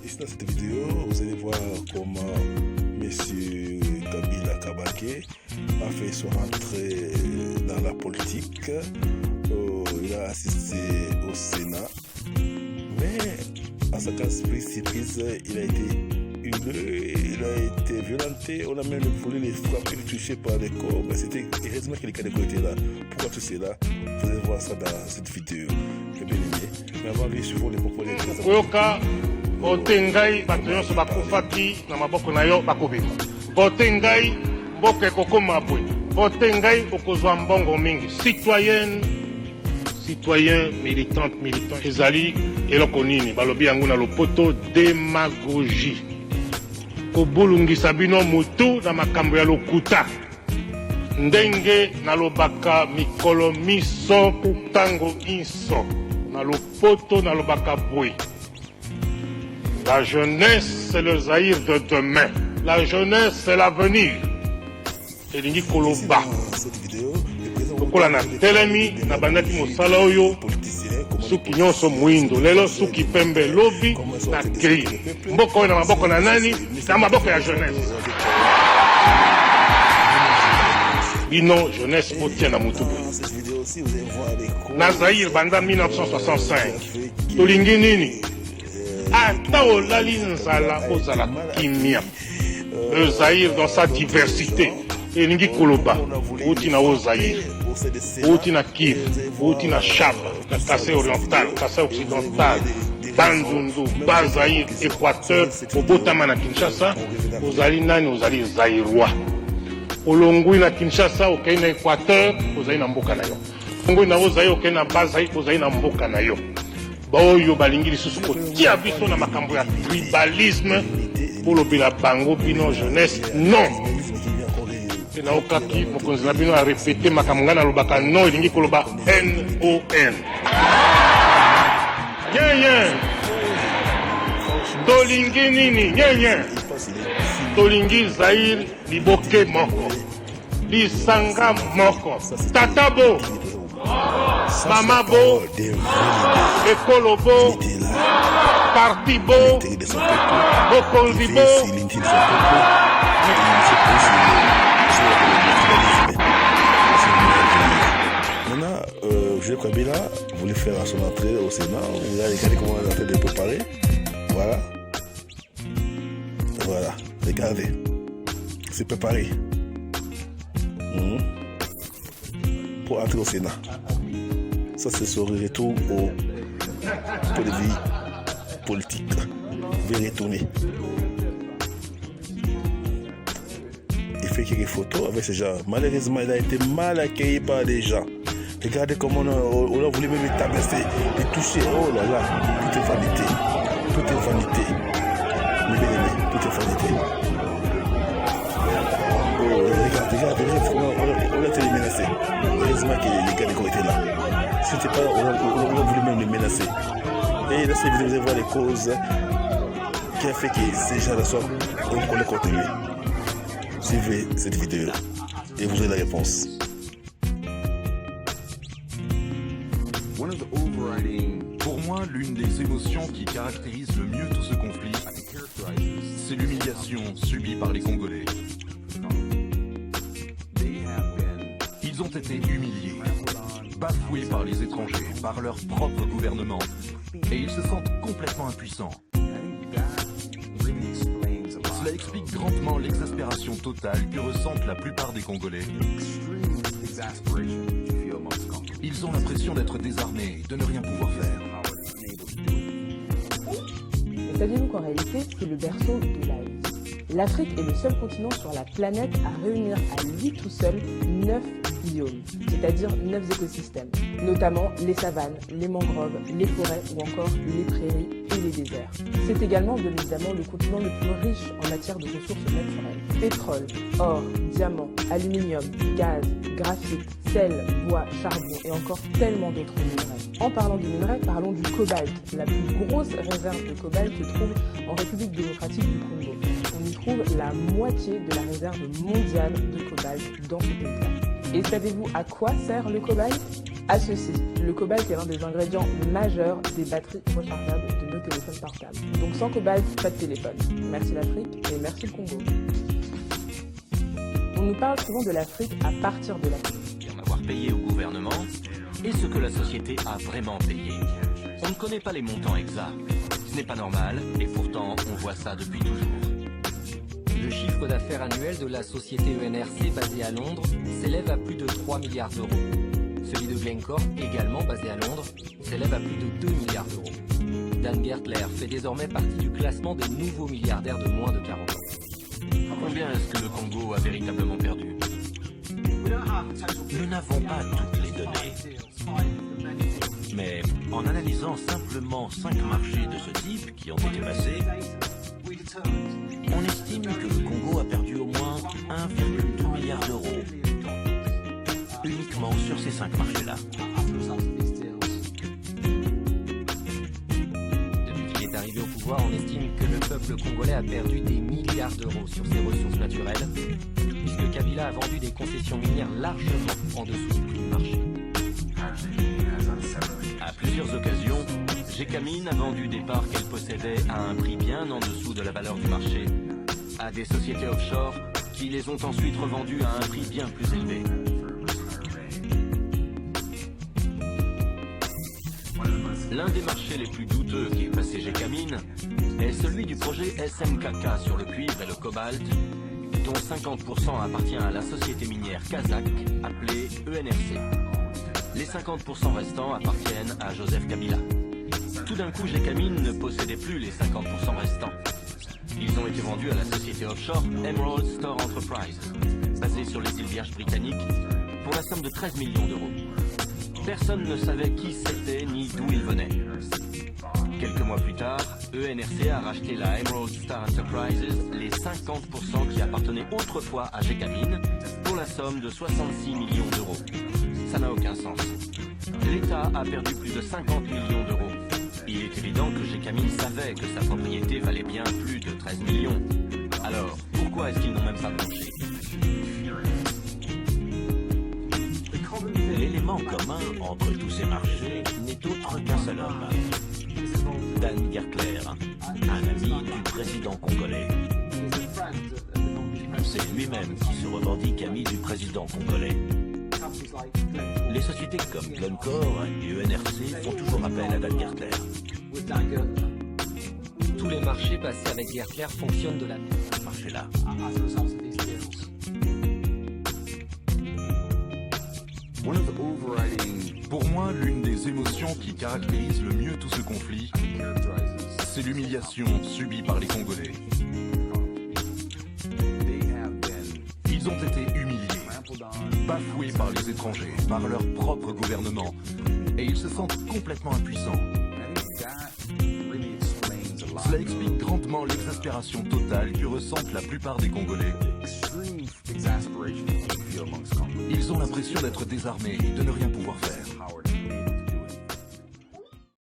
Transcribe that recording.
Ici dans cette vidéo, vous allez voir comment M. Kabila Kabake a fait son entrée dans la politique. Il a assisté au Sénat, mais à sa surprise, il a été huilé, il a été violenté, on a même voulu les frapper, les toucher par les corps. Mais c'était heureusement que les Kadeko étaient là. Pourquoi tout cela? Vous allez voir ça dans cette vidéo. J'ai bien aimé. Mais avant lui, suivons les propos des Oyoka, Otengai, Batoyon Sobakufaki, Namaboko Nayo, Bakobima. Otengai, Boke Koko Mabwe. Otengai, Okozwa Mbongo Mingi. Citoyenne, citoyen, militante, militant. Ezali, Elokonini, Balobi Anguna Lopoto, démagogie. Kobulungi Sabino Mutu, na makambo ya lokuta. Ndenge nalobaka mikolo miso tango inso nalopoto nalobaka boui. La jeunesse c'est le Zaïre de demain. La jeunesse c'est l'avenir. Elingi koloba. Lokola na telemi na bandaki mosala oyo suki nyonso mwindo lelo suki pembe lobi na gris. Mboko na maboko na nani? Na maboko ya jeunesse. Bino jeunesse Otiana Mutubu. Na Zaïre banda 1965. Tolingi nini? Ata olali nzala ozala kimia. Le Zaïre dans sa diversité. Elingi koloba. Oti na Zaïre. Oti na Kiv. Oti na Chaba. Na Kassai oriental. Kassai occidental. Bandundu. Bazaïre. Équateur. Obotama na Kinshasa. Ozali nani? Ozali Zaïrois. Olongui na Kinshasa, okei na Équateur, ozali na mboka na yo. Olongui na Zaïre, okei na Bazaïre, ozali na mboka na yo. Baoyo balingi lisusu kotia biso na makambo ya tribalisme pour lobela bango bino jeunesse. Non. Na okaki mokonzi na bino a répété makambo ngana lobaka non elingi koloba N-O-N. Nyen. Tolingi nini? Nyen. Tolingi Zaïre liboke moko. Lisanga moko. Tatabo. Mamabo. Ekolobo. Partibo. Bokonzibo. Maintenant, Joseph Kabila voulait faire son entrée au Sénat. Vous allez regarder comment on est en train de préparer. Voilà. Voilà. Regardez. C'est préparé. Pour entrer au Sénat. Ça, c'est son retour pour la vie politique. Il va retourner. Il fait quelques photos avec ces gens. Malheureusement, il a été mal accueilli par des gens. Regardez comment on a voulu même les tabasser, les toucher. Oh là là, tout est vanité. Tout est vanité. Mais bien aimé, tout est vanité. Oh, regarde, on a été les menacés. Heureusement que les gars étaient là. Si c'était pas, on a voulu même les menacer. Et dans cette vidéo, vous allez voir les causes qui a fait que ces gens-là soient collés contre lui. Suivez cette vidéo et vous aurez la réponse. Pour moi, l'une des émotions qui caractérise le mieux tout ce conflit, c'est l'humiliation subie par les Congolais. Ils ont été humiliés, bafoués par les étrangers, par leur propre gouvernement, et ils se sentent complètement impuissants. Cela explique grandement l'exaspération totale que ressentent la plupart des Congolais. Ils ont l'impression d'être désarmés, de ne rien pouvoir faire. Mais saviez-vous qu'en réalité, c'est le berceau de la vie? L'Afrique est le seul continent sur la planète à réunir à lui tout seul 9 biomes, c'est-à-dire 9 écosystèmes, notamment les savanes, les mangroves, les forêts ou encore les prairies et les déserts. C'est également bien évidemment le continent le plus riche en matière de ressources naturelles. Pétrole, or, diamants, aluminium, gaz, graphite, sel, bois, charbon et encore tellement d'autres minerais. En parlant de minerais, parlons du cobalt. La plus grosse réserve de cobalt se trouve en République démocratique du Congo. On y trouve la moitié de la réserve mondiale de cobalt dans ce pays-là. Et savez-vous à quoi sert le cobalt? À ceci, le cobalt est l'un des ingrédients majeurs des batteries rechargeables de nos de téléphone portable. Donc sans cobalt, pas de téléphone. Merci l'Afrique et merci le Congo. On nous parle souvent de l'Afrique à partir de l'Afrique. En avoir payé au gouvernement et ce que la société a vraiment payé. On ne connaît pas les montants exacts. Ce n'est pas normal et pourtant on voit ça depuis toujours. Le chiffre d'affaires annuel de la société ENRC basée à Londres s'élève à plus de 3 milliards d'euros. Celui de Glencore, également basé à Londres, s'élève à plus de 2 milliards d'euros. Dan Gertler fait désormais partie du classement des nouveaux milliardaires de moins de 40 ans. Combien est-ce que le Congo a véritablement perdu? Nous n'avons pas toutes les données. Mais en analysant simplement 5 marchés de ce type qui ont été passés, on estime que le Congo a perdu au moins 1,2 milliard d'euros uniquement sur ces 5 marchés-là. Depuis qu'il est arrivé au pouvoir, on estime que le peuple congolais a perdu des milliards d'euros sur ses ressources naturelles, puisque Kabila a vendu des concessions minières largement en dessous du prix du marché. À plusieurs occasions, Gécamine a vendu des parts qu'elle possédait à un prix bien en dessous de la valeur du marché à des sociétés offshore qui les ont ensuite revendues à un prix bien plus élevé. L'un des marchés les plus douteux qui est passé Gécamine est celui du projet SMKK sur le cuivre et le cobalt, dont 50% appartient à la société minière kazakh appelée ENRC. Les 50% restants appartiennent à Joseph Kabila. Tout d'un coup, Gécamine ne possédait plus les 50% restants. Ils ont été vendus à la société offshore Emerald Store Enterprises, basée sur les îles Vierges britanniques, pour la somme de 13 millions d'euros. Personne ne savait qui c'était ni d'où il venait. Quelques mois plus tard, ENRC a racheté la Emerald Star Enterprises, les 50% qui appartenaient autrefois à Gécamine, pour la somme de 66 millions d'euros. Ça n'a aucun sens. L'État a perdu plus de 50 millions d'euros. Il est évident que Gécamine savait que sa propriété valait bien plus de 13 millions. Alors, pourquoi est-ce qu'ils n'ont même pas blanchi? L'élément commun entre tous ces marchés n'est autre qu'un seul homme. Dan Gertler, un ami du président congolais. C'est lui-même qui se revendique ami du président congolais. Les sociétés comme Glencore et ENRC font toujours appel à Dan Gertler. Tous les marchés passés avec Gertler fonctionnent de la même Marché-là. Pour moi, l'une des émotions qui caractérise le mieux tout ce conflit, c'est l'humiliation subie par les Congolais. Ils ont été humiliés, bafoués par les étrangers, par leur propre gouvernement, et ils se sentent complètement impuissants. Cela explique grandement l'exaspération totale que ressentent la plupart des Congolais. Ils ont l'impression d'être désarmés et de ne rien pouvoir faire.